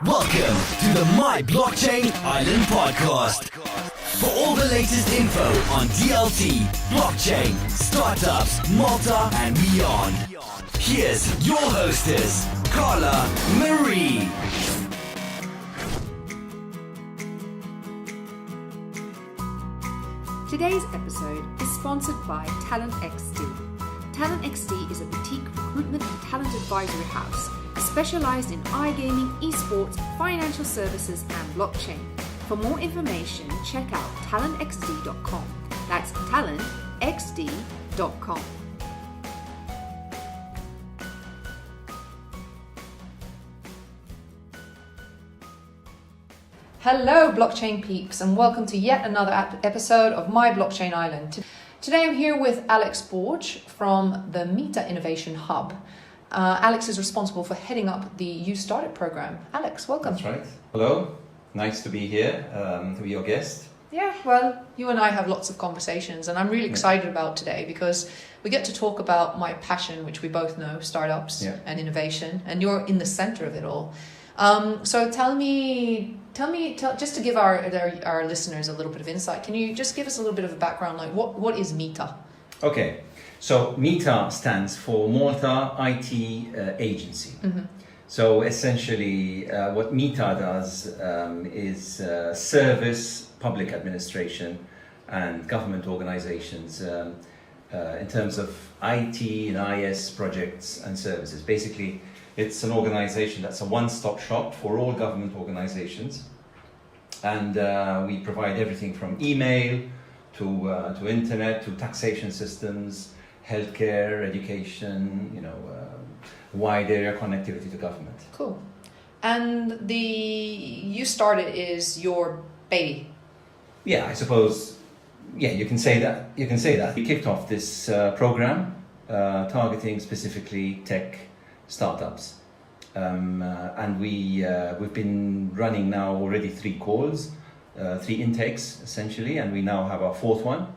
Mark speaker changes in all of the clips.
Speaker 1: Welcome to the My Blockchain Island podcast. For all the latest info on DLT, blockchain, startups, Malta, and beyond. Here's your hostess, Carla Marie.
Speaker 2: Today's episode is sponsored by Talent XD. Talent XD is a boutique recruitment and talent advisory house specialized in iGaming, esports, financial services, and blockchain. For more information, check out talentxd.com. That's talentxd.com.
Speaker 3: Hello blockchain peeps, and welcome to yet another episode of My Blockchain Island. Today I'm here with Alex Borg from the MITA Innovation Hub. Alex is responsible for heading up the YouStartit program. Alex, welcome.
Speaker 4: That's right. Hello, nice to be here, to be your guest.
Speaker 3: Yeah, well, you and I have lots of conversations, and I'm really excited about today because we get to talk about my passion, which we both know, startups and innovation, and you're in the center of it all. So tell me, just to give our listeners a little bit of insight, can you just give us a little bit of a background, like what is MITA?
Speaker 4: Okay, so MITA stands for Malta IT Agency. Mm-hmm. So essentially what MITA does is service public administration and government organizations in terms of IT and IS projects and services. Basically, it's an organization that's a one-stop shop for all government organizations, and we provide everything from email to internet to taxation systems, healthcare, education, wide area connectivity to government.
Speaker 3: Cool. And the YouStartit is your baby.
Speaker 4: Yeah, I suppose. Yeah, you can say that. We kicked off this program targeting specifically tech startups, and we've been running now already 3 calls, 3 intakes essentially, and we now have our 4th one,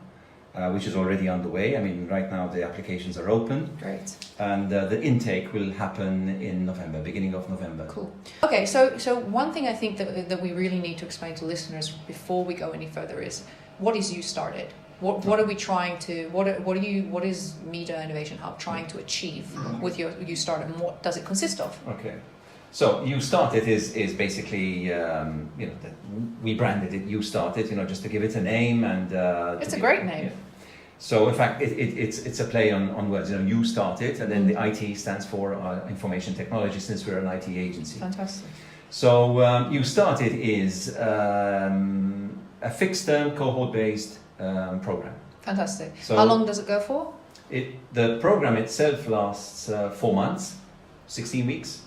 Speaker 4: which is already underway. I mean, right now the applications are open.
Speaker 3: Great.
Speaker 4: And the intake will happen in November, beginning of November.
Speaker 3: Cool. Okay, so one thing I think that we really need to explain to listeners before we go any further is, what is YouStartit? What are we trying to? What is MITA Innovation Hub trying to achieve with your YouStartit, and what does it consist of?
Speaker 4: Okay, so YouStartit is basically we branded it YouStartit, just to give it a name, and
Speaker 3: it's a great name.
Speaker 4: Yeah. So in fact, it's a play on words. YouStartit, and then the IT stands for information technology, since we're an IT agency.
Speaker 3: Fantastic.
Speaker 4: So YouStartit is a fixed-term cohort-based program.
Speaker 3: Fantastic.
Speaker 4: So
Speaker 3: how long does it go for?
Speaker 4: The program itself lasts 4 months, 16 weeks,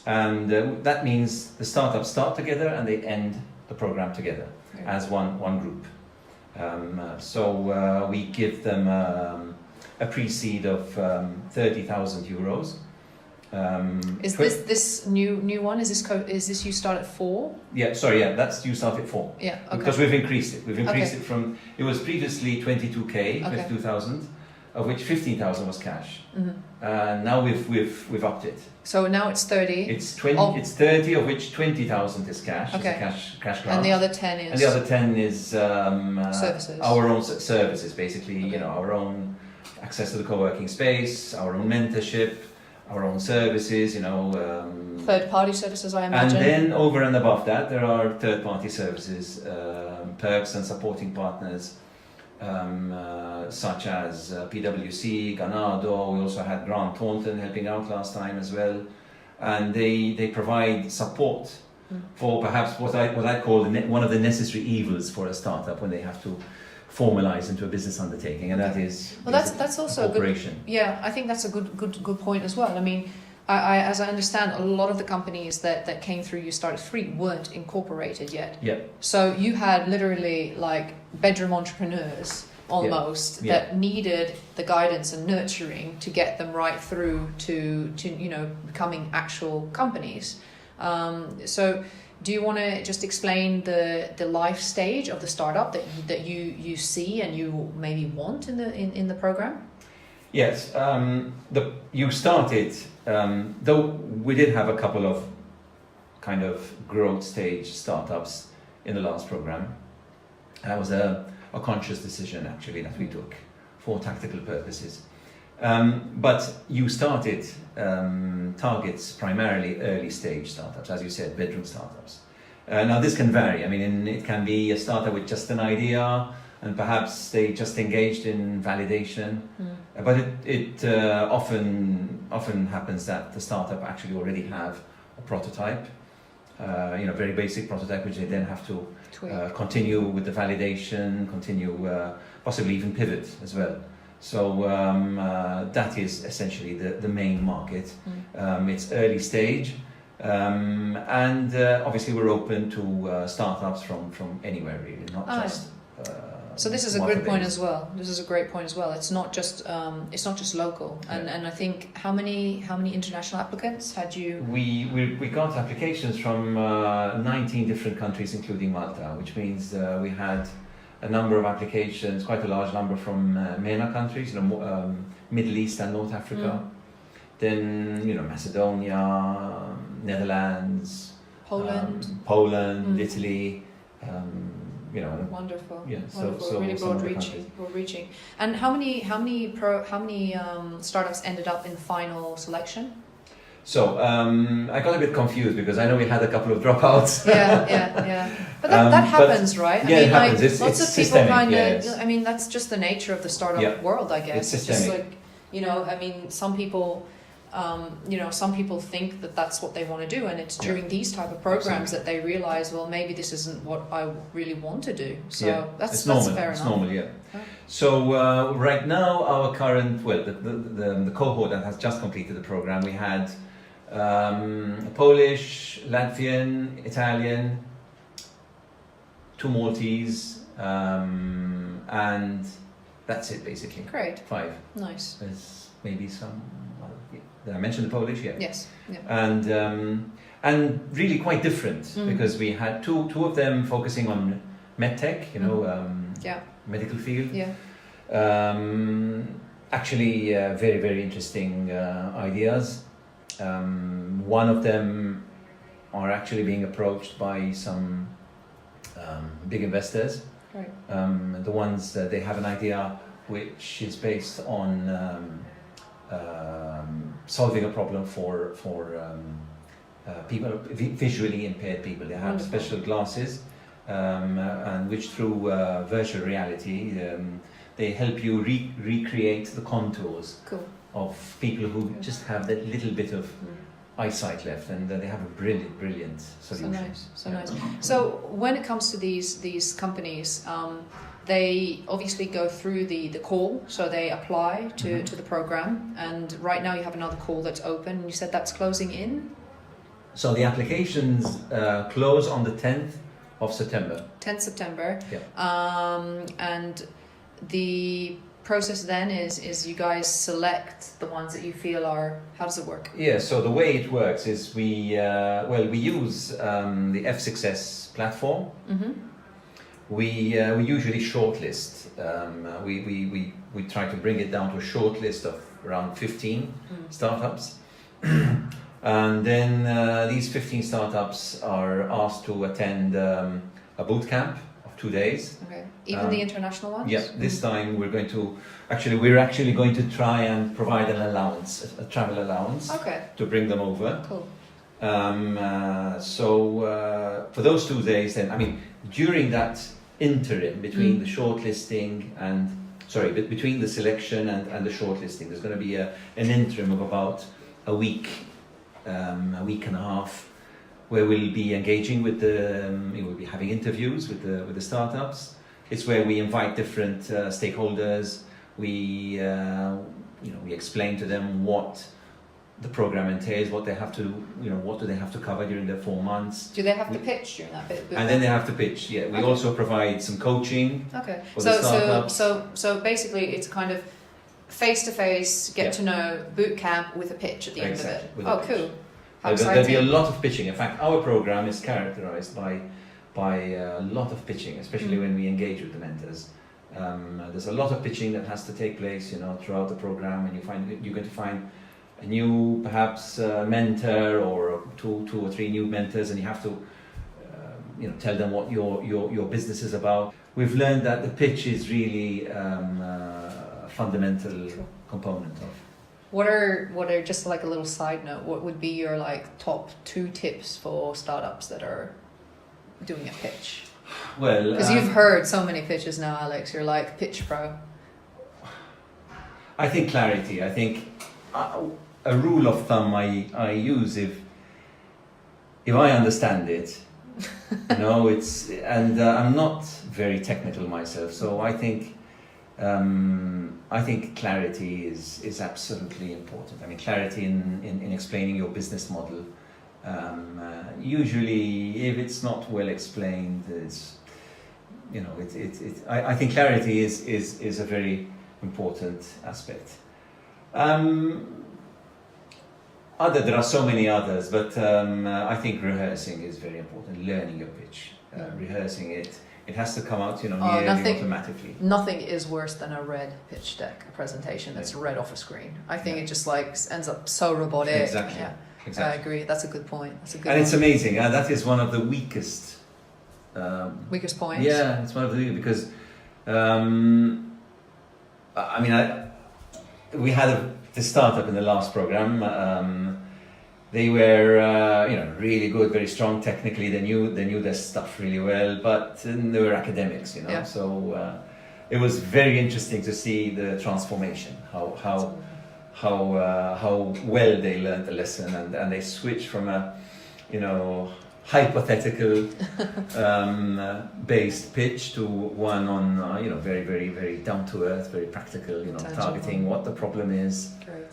Speaker 4: and that means the startups start together and they end the program together as one group. So we give them a pre-seed of 30,000 euros.
Speaker 3: Is this new one? Is this YouStartit 4?
Speaker 4: Yeah, that's YouStartit 4.
Speaker 3: Yeah, okay.
Speaker 4: Because we've increased it. It from, it was previously 22,000, of which 15,000 was cash. Mm-hmm. Now we've upped it.
Speaker 3: So now it's 30.
Speaker 4: It's 20. It's 30, of which 20,000 is cash.
Speaker 3: Okay.
Speaker 4: It's a cash grant.
Speaker 3: And the other 10 is.
Speaker 4: And the other 10 is
Speaker 3: services.
Speaker 4: Our own services, basically. Our own access to the co-working space, our own mentorship, our own services,
Speaker 3: third-party services, I imagine.
Speaker 4: And then over and above that, there are third-party services, perks and supporting partners, such as PwC, Ganado. We also had Grant Thornton helping out last time as well, and they provide support for perhaps what I call one of the necessary evils for a startup when they have to formalize into a business undertaking, and that is
Speaker 3: that's also a good. Yeah, I think that's a good point as well. I mean, I as I understand, a lot of the companies that came through YouStartit 3 weren't incorporated yet.
Speaker 4: Yeah.
Speaker 3: So you had literally like bedroom entrepreneurs almost that needed the guidance and nurturing to get them right through to becoming actual companies. So do you want to just explain the life stage of the startup that you see and you maybe want in the program?
Speaker 4: Yes, YouStartit, though we did have a couple of kind of growth stage startups in the last program. That was a conscious decision actually that we took for tactical purposes. But YouStartit targets primarily early stage startups, as you said, bedroom startups. Now this can vary. I mean, it can be a startup with just an idea, and perhaps they just engaged in validation. But it often happens that the startup actually already have a prototype, very basic prototype, which they then have to continue with the validation, possibly even pivot as well. So that is essentially the main market. It's early stage, and obviously we're open to startups from anywhere really, not just.
Speaker 3: So this is a good point as well. This is a great point as well. It's not just local, and I think how many international applicants had you?
Speaker 4: We got applications from 19 different countries, including Malta, which means we had a number of applications, quite a large number from MENA countries, Middle East and North Africa. Then Macedonia, Netherlands, Poland, Italy.
Speaker 3: Wonderful.
Speaker 4: Yeah,
Speaker 3: wonderful. Really broad reaching. And how many startups ended up in final selection?
Speaker 4: So I got a bit confused because I know we had a couple of dropouts.
Speaker 3: Yeah. But that happens, right?
Speaker 4: Yeah, it happens. It's
Speaker 3: lots of people
Speaker 4: systemic,
Speaker 3: kind of.
Speaker 4: yes.
Speaker 3: I mean, that's just the nature of the startup world, I guess.
Speaker 4: It's
Speaker 3: just
Speaker 4: systemic.
Speaker 3: like, some people. Some people think that that's what they want to do, and it's during these type of programs that they realize, well, maybe this isn't what I really want to do. So that's fair enough.
Speaker 4: It's normal, yeah. So right now, our current, the cohort that has just completed the program, we had Polish, Latvian, Italian, 2 Maltese, and that's it basically.
Speaker 3: Great.
Speaker 4: 5.
Speaker 3: Nice.
Speaker 4: There's maybe some. Did I mention the Polish? Yeah.
Speaker 3: Yes. Yeah.
Speaker 4: And really quite different because we had two of them focusing on medtech, medical field.
Speaker 3: Yeah.
Speaker 4: Actually, very, very interesting ideas. One of them are actually being approached by some big investors.
Speaker 3: Right.
Speaker 4: The ones they have an idea which is based on solving a problem for people, visually impaired people. They have special glasses, and which through virtual reality they help you recreate the contours of people who just have that little bit of eyesight left, and they have a brilliant solution.
Speaker 3: So nice. So when it comes to these companies, they obviously go through the call, so they apply to the program, and right now you have another call that's open, and you said that's closing in?
Speaker 4: So the applications close on the 10th of September.
Speaker 3: 10th September.
Speaker 4: Yeah.
Speaker 3: And the process then is you guys select the ones that you feel are, how does it work?
Speaker 4: Yeah, so the way it works is we use the F6S platform. We usually shortlist. We try to bring it down to a short list of around 15 startups. And then these 15 startups are asked to attend a boot camp of 2 days.
Speaker 3: Okay. Even the international ones?
Speaker 4: Yeah, this time we're actually going to try and provide an allowance, a travel allowance, to bring them over.
Speaker 3: Cool.
Speaker 4: So for those 2 days, then during that interim between the shortlisting and between the selection and the shortlisting, there's going to be an interim of about a week and a half, where we'll be engaging with we'll be having interviews with the startups. It's where we invite different stakeholders. We explain to them what the program entails, what they have to, what do they have to cover during their 4 months.
Speaker 3: Do they have to pitch during that bit?
Speaker 4: And then they have to pitch. Yeah, we also provide some coaching.
Speaker 3: Okay.
Speaker 4: For the startups.
Speaker 3: So basically, it's kind of face-to-face, get to know boot camp with a pitch at the end of it. Oh, cool.
Speaker 4: There'll be a lot of pitching. In fact, our program is characterized by a lot of pitching, especially when we engage with the mentors. There's a lot of pitching that has to take place, throughout the program, and you're going to find a a new perhaps mentor or two or three new mentors, and you have to tell them what your business is about. We've learned that the pitch is really a fundamental component of.
Speaker 3: What are just like a little side note? What would be your like top 2 tips for startups that are doing a pitch?
Speaker 4: Well,
Speaker 3: because you've heard so many pitches now, Alex. You're like pitch pro.
Speaker 4: I think clarity. I think a rule of thumb I use, if I understand it, it's, and I'm not very technical myself, so I think clarity is absolutely important. I mean, clarity in explaining your business model. Usually, if it's not well explained, I think clarity is a very important aspect. There are so many others, but I think rehearsing is very important. Learning your pitch, rehearsing it. It has to come out, nearly automatically.
Speaker 3: Nothing is worse than a read pitch deck, a presentation that's read off a screen. I think it just like ends up so robotic.
Speaker 4: Exactly.
Speaker 3: Yeah.
Speaker 4: Exactly.
Speaker 3: I agree. That's a good point.
Speaker 4: And it's amazing. That is one of the weakest.
Speaker 3: Weakest points.
Speaker 4: Yeah, it's one of the because. We had the startup in the last program. They were, really good, very strong technically. They knew their stuff really well, but they were academics,
Speaker 3: Yeah.
Speaker 4: So it was very interesting to see the transformation. How well they learned the lesson, and they switched from a, hypothetical based pitch to one on very, very, very down to earth, very practical,
Speaker 3: Tangible.
Speaker 4: targeting what the problem is.
Speaker 3: Great.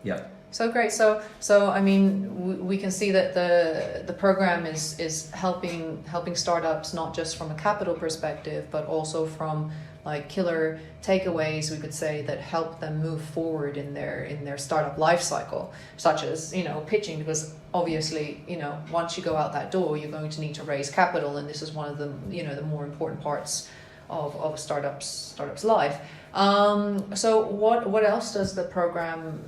Speaker 4: Yeah.
Speaker 3: So great. So I mean, we can see that the program is helping startups not just from a capital perspective, but also from like killer takeaways, we could say, that help them move forward in their startup life cycle, such as pitching, because obviously once you go out that door, you're going to need to raise capital, and this is one of the the more important parts of a startup's life. So what else does the program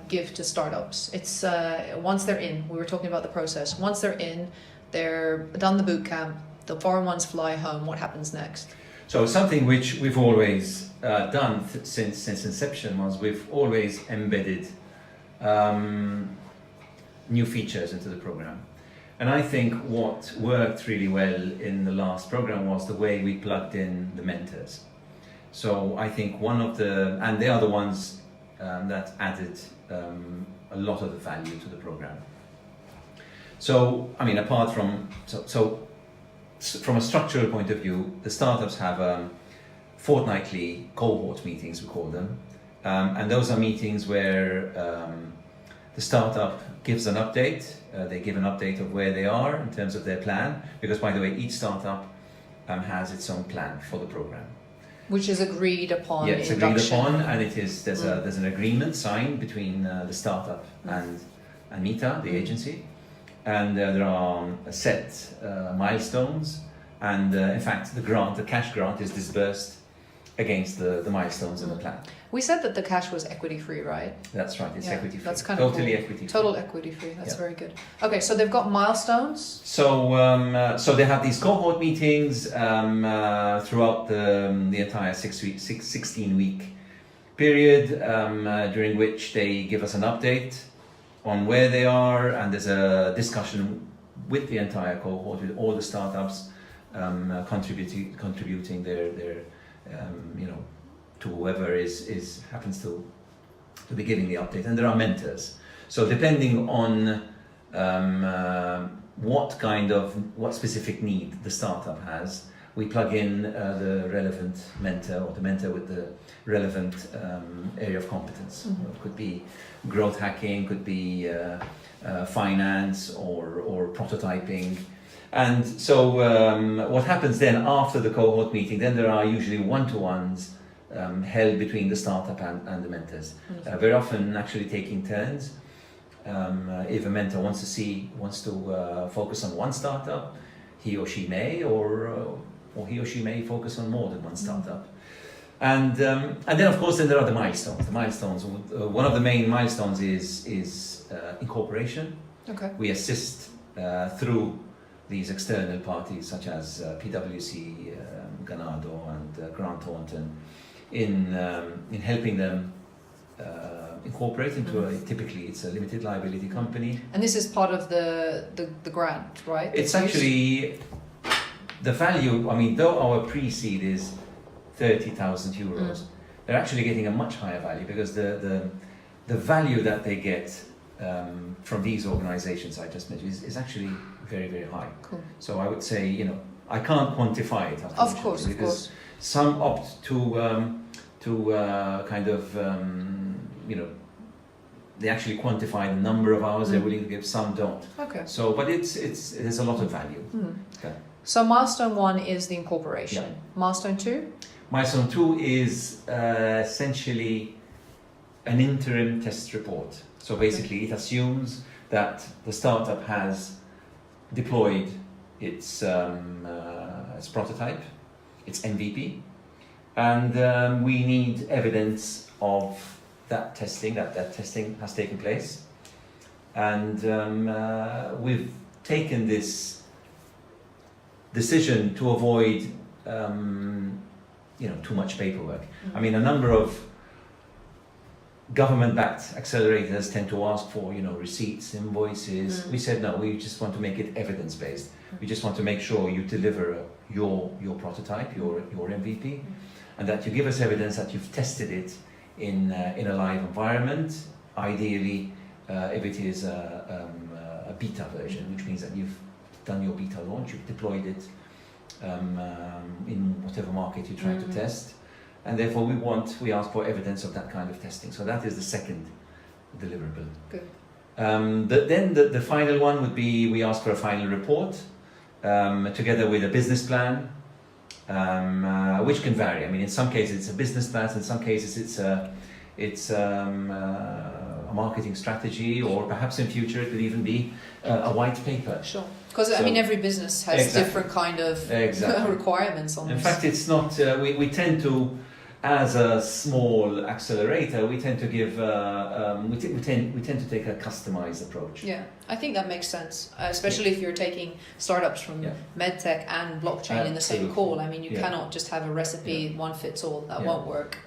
Speaker 3: give to startups? It's once they're in, we were talking about the process. Once they're in, they're done the boot camp, the foreign ones fly home. What happens next?
Speaker 4: So something which we've always done since inception was we've always embedded new features into the program. And I think what worked really well in the last program was the way we plugged in the mentors. So I think and they are the ones that added a lot of the value to the program. So, I mean, apart from, from a structural point of view, the startups have fortnightly cohort meetings, we call them. And those are meetings where the startup gives an update. They give an update of where they are in terms of their plan. Because, by the way, each startup has its own plan for the program.
Speaker 3: Which is agreed upon.
Speaker 4: Yeah, it's agreed upon, and there's an agreement signed between the startup and MITA, the agency. And there are set milestones, and in fact the cash grant is disbursed against the milestones in the plan. We
Speaker 3: said that the cash was equity free, right?
Speaker 4: That's right, it's equity free.
Speaker 3: That's kind of
Speaker 4: totally
Speaker 3: cool.
Speaker 4: equity free.
Speaker 3: Total equity free, that's very good. Okay, so they've got milestones.
Speaker 4: So they have these cohort meetings throughout the entire 16-week period, during which they give us an update on where they are, and there's a discussion with the entire cohort, with all the startups contributing their to whoever happens to be giving the update. And there are mentors. So depending on what specific need the startup has, we plug in the relevant mentor, or the mentor with the relevant area of competence. Mm-hmm. It could be growth hacking, could be finance or prototyping. And so what happens then after the cohort meeting, then there are usually one-to-ones held between the startup and the mentors. Mm-hmm. Very often actually taking turns. If a mentor wants to focus on one startup, he or she may, or he or she may focus on more than one startup. And then of course then there are the milestones. The milestones. One of the main milestones is incorporation.
Speaker 3: Okay.
Speaker 4: We assist through these external parties such as PwC, Ganado, and Grant Thornton in helping them incorporate into typically it's a limited liability company.
Speaker 3: And this is part of the grant, right?
Speaker 4: It's actually the value. I mean, though our pre-seed is 30,000 euros, they're actually getting a much higher value because the value that they get from these organizations I just mentioned is actually very, very high.
Speaker 3: Cool.
Speaker 4: So I would say, you know, I can't quantify it.
Speaker 3: Of course,
Speaker 4: because some opt to kind of, you know, they actually quantify the number of hours they're willing to give. Some don't.
Speaker 3: Okay.
Speaker 4: So, but there's a lot of value. Okay.
Speaker 3: So milestone 1 is the incorporation.
Speaker 4: Yeah.
Speaker 3: Milestone 2?
Speaker 4: Milestone 2 is essentially an interim test report. So basically, it assumes that the startup has deployed its prototype, its MVP, and we need evidence of that testing, that testing has taken place. And we've taken this decision to avoid too much paperwork. I mean, a number of government-backed accelerators tend to ask for, receipts, invoices. We said no. We just want to make it evidence-based. We just want to make sure you deliver your prototype, your MVP, and that you give us evidence that you've tested it in a live environment. Ideally, if it is a beta version, which means that you've done your beta launch, you've deployed it in whatever market you're trying to test. And therefore we ask for evidence of that kind of testing. So that is the second deliverable.
Speaker 3: Good.
Speaker 4: Then the final one would be we ask for a final report together with a business plan, which can vary. I mean, in some cases it's a business plan, in some cases it's a marketing strategy, or perhaps in future it could even be a white paper.
Speaker 3: Sure. Because I mean, every business has different kind of requirements on this.
Speaker 4: In fact, it's not. We tend to, as a small accelerator, we tend to give. We tend to take a customized approach.
Speaker 3: Yeah, I think that makes sense, especially if you're taking startups from medtech and blockchain in the same call. I mean, you cannot just have a recipe, one fits all. That won't work.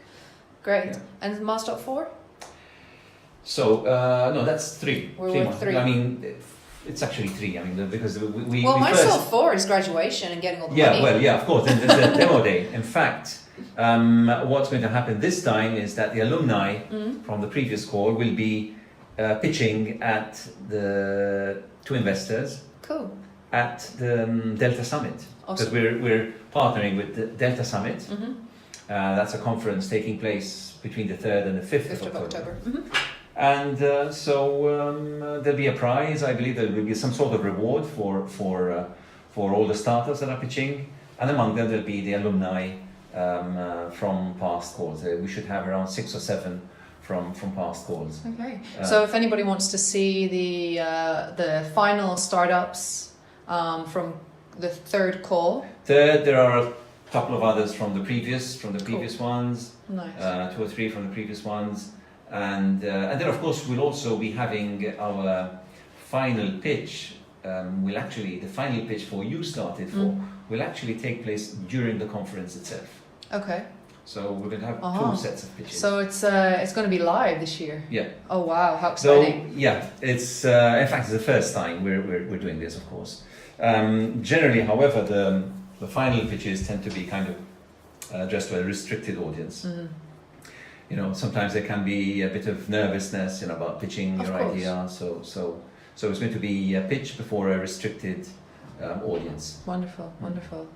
Speaker 3: Great. Yeah. And milestone 4?
Speaker 4: So no, that's 3.
Speaker 3: We're with 3.
Speaker 4: I mean, it's actually 3. I mean, because we
Speaker 3: milestone 4 is graduation and getting all the money.
Speaker 4: Well, of course. And the demo day. In fact, what's going to happen this time is that the alumni from the previous call will be pitching at to investors.
Speaker 3: Cool.
Speaker 4: At the Delta Summit. Because we're partnering with the Delta Summit. That's a conference taking place between the 3rd and the 5th of October. And there'll be a prize. I believe there will be some sort of reward for all the startups that are pitching, and among them there'll be the alumni from past calls. We should have around 6 or 7 from past calls. Okay.
Speaker 3: So if anybody wants to see the final startups from the 3rd call,
Speaker 4: there are a couple of others from the previous ones.
Speaker 3: Nice.
Speaker 4: 2 or 3 from the previous ones. And then, of course, we'll also be having our final pitch. The final pitch for YouStartit will actually take place during the conference itself. Okay. So we're going to have 2 sets of pitches.
Speaker 3: So it's going to be live this year.
Speaker 4: Yeah.
Speaker 3: Oh wow, how exciting!
Speaker 4: So it's in fact it's the first time we're doing this, of course. Generally, however, the final pitches tend to be kind of addressed to a restricted audience. Sometimes there can be a bit of nervousness, about pitching your idea. So it's going to be a pitch before a restricted audience.
Speaker 3: Wonderful.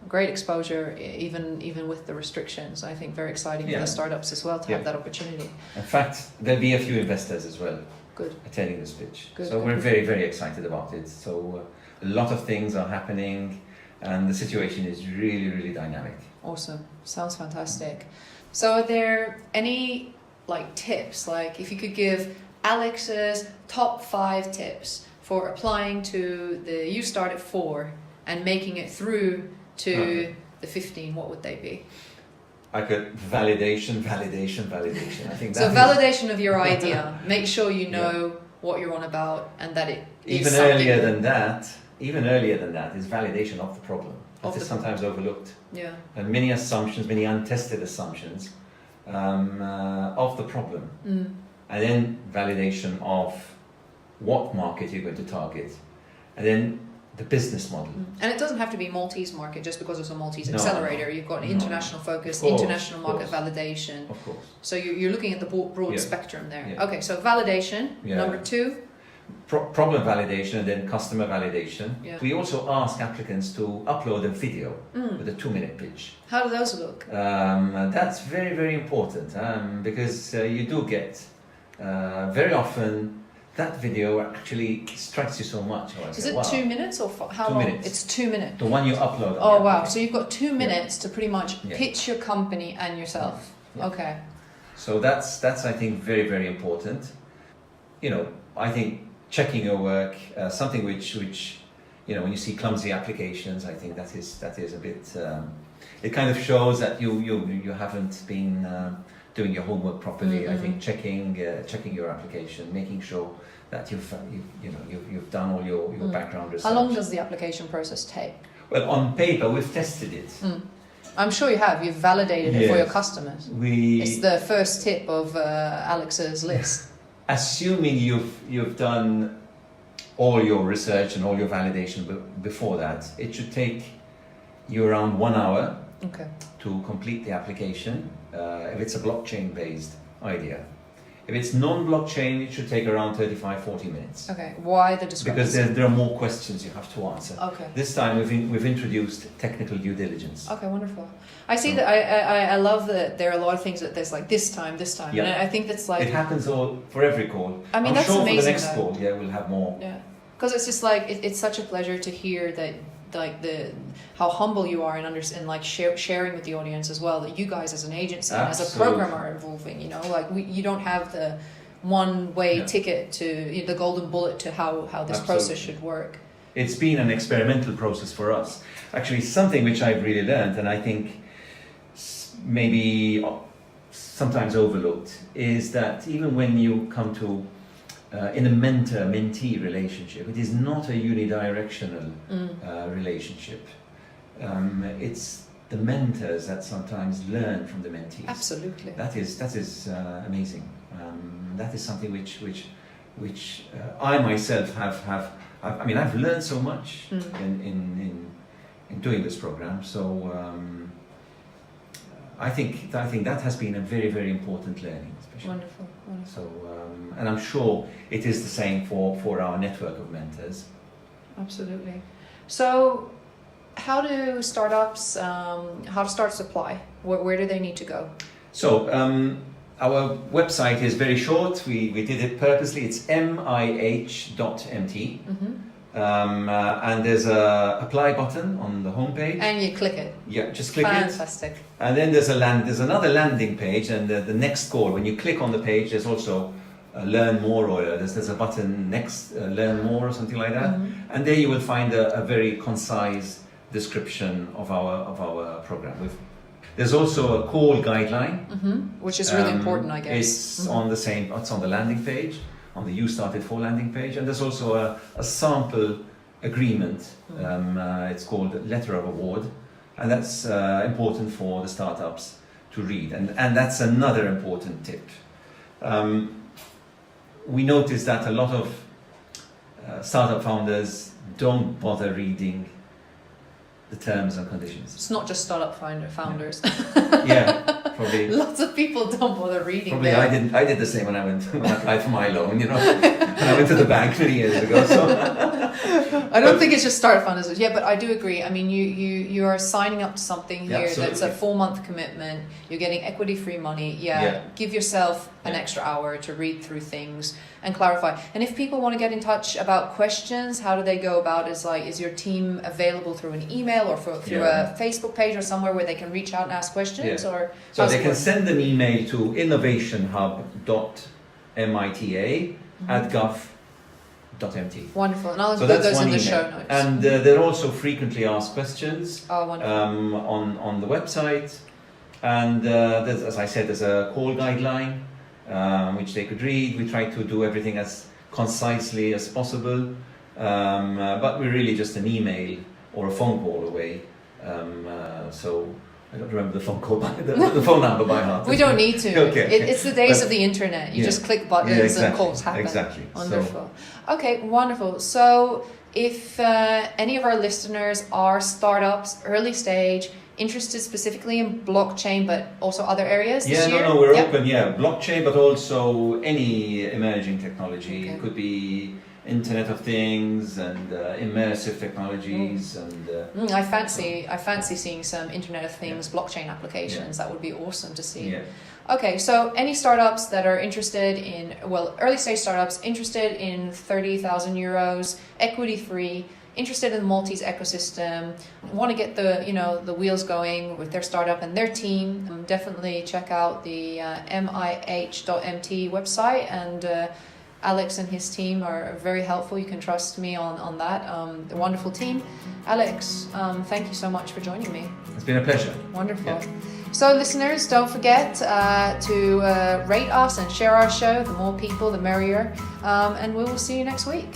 Speaker 3: Great exposure, even with the restrictions. I think very exciting for the startups as well to have that opportunity.
Speaker 4: In fact, there'll be a few investors as well.
Speaker 3: Good.
Speaker 4: Attending this pitch. We're very, very excited about it. So a lot of things are happening, and the situation is really, really dynamic.
Speaker 3: Awesome. Sounds fantastic. So are there any tips, if you could give Alex's top 5 tips for applying to the YouStartit 4 and making it through to the 15, what would they be?
Speaker 4: I could validation. I think
Speaker 3: So
Speaker 4: that
Speaker 3: validation of your idea. Make sure you know what you're on about and that it is
Speaker 4: even
Speaker 3: something
Speaker 4: earlier than that is validation of the problem. That
Speaker 3: Of
Speaker 4: is
Speaker 3: the
Speaker 4: sometimes overlooked.
Speaker 3: Yeah.
Speaker 4: And many assumptions, many untested assumptions of the problem. And then validation of what market you're going to target. And then the business model.
Speaker 3: And it doesn't have to be Maltese market just because it's a Maltese
Speaker 4: No.
Speaker 3: accelerator. You've got an international focus,
Speaker 4: Of course,
Speaker 3: international
Speaker 4: of
Speaker 3: market
Speaker 4: course.
Speaker 3: validation.
Speaker 4: Of course.
Speaker 3: So you're looking at the broad
Speaker 4: Yeah.
Speaker 3: spectrum there.
Speaker 4: Yeah.
Speaker 3: Okay, so validation,
Speaker 4: Yeah.
Speaker 3: number 2.
Speaker 4: Problem validation and then customer validation.
Speaker 3: Yeah.
Speaker 4: We also ask applicants to upload a video with a 2-minute pitch.
Speaker 3: How do those look?
Speaker 4: That's very, very important because you do get very often that video actually strikes you so much.
Speaker 3: Is it 2 minutes or how
Speaker 4: 2
Speaker 3: long?
Speaker 4: minutes.
Speaker 3: It's 2 minutes.
Speaker 4: The one you upload.
Speaker 3: Oh wow! So you've got 2 minutes to pretty much
Speaker 4: Yeah.
Speaker 3: pitch your company and yourself.
Speaker 4: Yeah.
Speaker 3: Okay.
Speaker 4: So that's I think very, very important. You know, I think checking your work, something which you know, when you see clumsy applications, I think that is a bit. It kind of shows that you haven't been doing your homework properly. I think checking your application, making sure that you've done all your background research.
Speaker 3: How long does the application process take?
Speaker 4: Well, on paper, we've tested it.
Speaker 3: I'm sure you have. You've validated it for your
Speaker 4: Yes.
Speaker 3: customers.
Speaker 4: We,
Speaker 3: It's the first tip of Alex's list.
Speaker 4: assuming you've done all your research and all your validation before that, it should take you around 1 hour
Speaker 3: Okay.
Speaker 4: to complete the application. If it's a blockchain-based idea. If it's non-blockchain, it should take around 35-40 minutes.
Speaker 3: Okay. Why the discrepancy?
Speaker 4: Because there are more questions you have to answer.
Speaker 3: Okay.
Speaker 4: This time we've introduced technical due diligence.
Speaker 3: Okay, wonderful. I see
Speaker 4: So-
Speaker 3: that. I love that there are a lot of things that there's like this time,
Speaker 4: Yeah.
Speaker 3: and I think that's like
Speaker 4: It happens all for every call.
Speaker 3: I mean,
Speaker 4: I'm
Speaker 3: that's
Speaker 4: sure for the
Speaker 3: amazing,
Speaker 4: next
Speaker 3: though.
Speaker 4: call, we'll have more.
Speaker 3: yeah, because it's just like it's such a pleasure to hear that like how humble you are and like sharing with the audience as well that you guys as an agency and as a
Speaker 4: Absolutely.
Speaker 3: program are evolving. You know, like you don't have the one-way ticket to the golden bullet to how this process
Speaker 4: Absolutely.
Speaker 3: should work.
Speaker 4: It's been an experimental process for us. Actually, something which I've really learned, and I think maybe sometimes overlooked, is that even when you come to in a mentor-mentee relationship, it is not a unidirectional relationship. It's the mentors that sometimes learn from the mentees.
Speaker 3: Absolutely.
Speaker 4: That is amazing. That is something which I myself have. I've learned so much in doing this program. So I think that has been a very, very important learning, especially.
Speaker 3: Wonderful.
Speaker 4: So and I'm sure it is the same for our network of mentors.
Speaker 3: Absolutely. So, how do startups? How do startups apply? Where do they need to go?
Speaker 4: So our website is very short. We did it purposely. It's mih.mt. And there's a apply button on the homepage.
Speaker 3: And you click it.
Speaker 4: Yeah, just click
Speaker 3: Fantastic.
Speaker 4: it. And then there's another landing page, and the next call. When you click on the page, there's also learn more, or there's a button next, learn more, or something like that. And there you will find a very concise description of our program. There's also a call guideline,
Speaker 3: Which is really important, I guess.
Speaker 4: It's on the same. It's on the landing page, on the YouStartit for landing page, and there's also a sample agreement. It's called Letter of Award, and that's important for the startups to read. And that's another important tip. We noticed that a lot of startup founders don't bother reading the terms and conditions.
Speaker 3: It's not just startup founders.
Speaker 4: Yeah, probably.
Speaker 3: Lots of people don't bother reading.
Speaker 4: Probably
Speaker 3: them.
Speaker 4: I did the same when I applied for my loan. When I went to the bank many years ago. So
Speaker 3: I don't think it's just startup founders. Yeah, but I do agree. I mean, you are signing up to something here that's a
Speaker 4: absolutely.
Speaker 3: 4-month commitment. You're getting equity-free money. Yeah. Give yourself an extra hour to read through things and clarify. And if people want to get in touch about questions, how do they go about it? Is your team available through an email or through a Facebook page or somewhere where they can reach out and ask questions?
Speaker 4: Yeah.
Speaker 3: Or
Speaker 4: So they can send an email to innovationhub.mita@gov.mt.
Speaker 3: Wonderful. And I'll
Speaker 4: So
Speaker 3: put
Speaker 4: that's
Speaker 3: those
Speaker 4: one
Speaker 3: in the
Speaker 4: email.
Speaker 3: show notes.
Speaker 4: And there are also frequently asked questions
Speaker 3: Oh, wonderful.
Speaker 4: on the website. And as I said, there's a call guideline which they could read. We try to do everything as concisely as possible, but we're really just an email or a phone call away. So I don't remember the phone call the phone number by heart.
Speaker 3: We don't need to.
Speaker 4: Okay.
Speaker 3: It's the days of the internet. You just click buttons and calls happen.
Speaker 4: Exactly.
Speaker 3: Wonderful. Okay, wonderful. So if any of our listeners are startups, early stage, interested specifically in blockchain, but also other areas this year?
Speaker 4: We're open, blockchain, but also any emerging technology.
Speaker 3: Okay.
Speaker 4: It could be Internet of Things and immersive technologies and
Speaker 3: I fancy seeing some Internet of Things blockchain applications. That would be awesome to see.
Speaker 4: Yeah.
Speaker 3: Okay, so any startups that are interested in, early stage startups interested in 30,000 euros, equity free, interested in the Maltese ecosystem, want to get the wheels going with their startup and their team, definitely check out the mih.mt website, and Alex and his team are very helpful. You can trust me on that. The wonderful team. Alex, thank you so much for joining me.
Speaker 4: It's been a pleasure.
Speaker 3: Wonderful.
Speaker 4: Yeah.
Speaker 3: So listeners, don't forget to rate us and share our show. The more people, the merrier. And we will see you next week.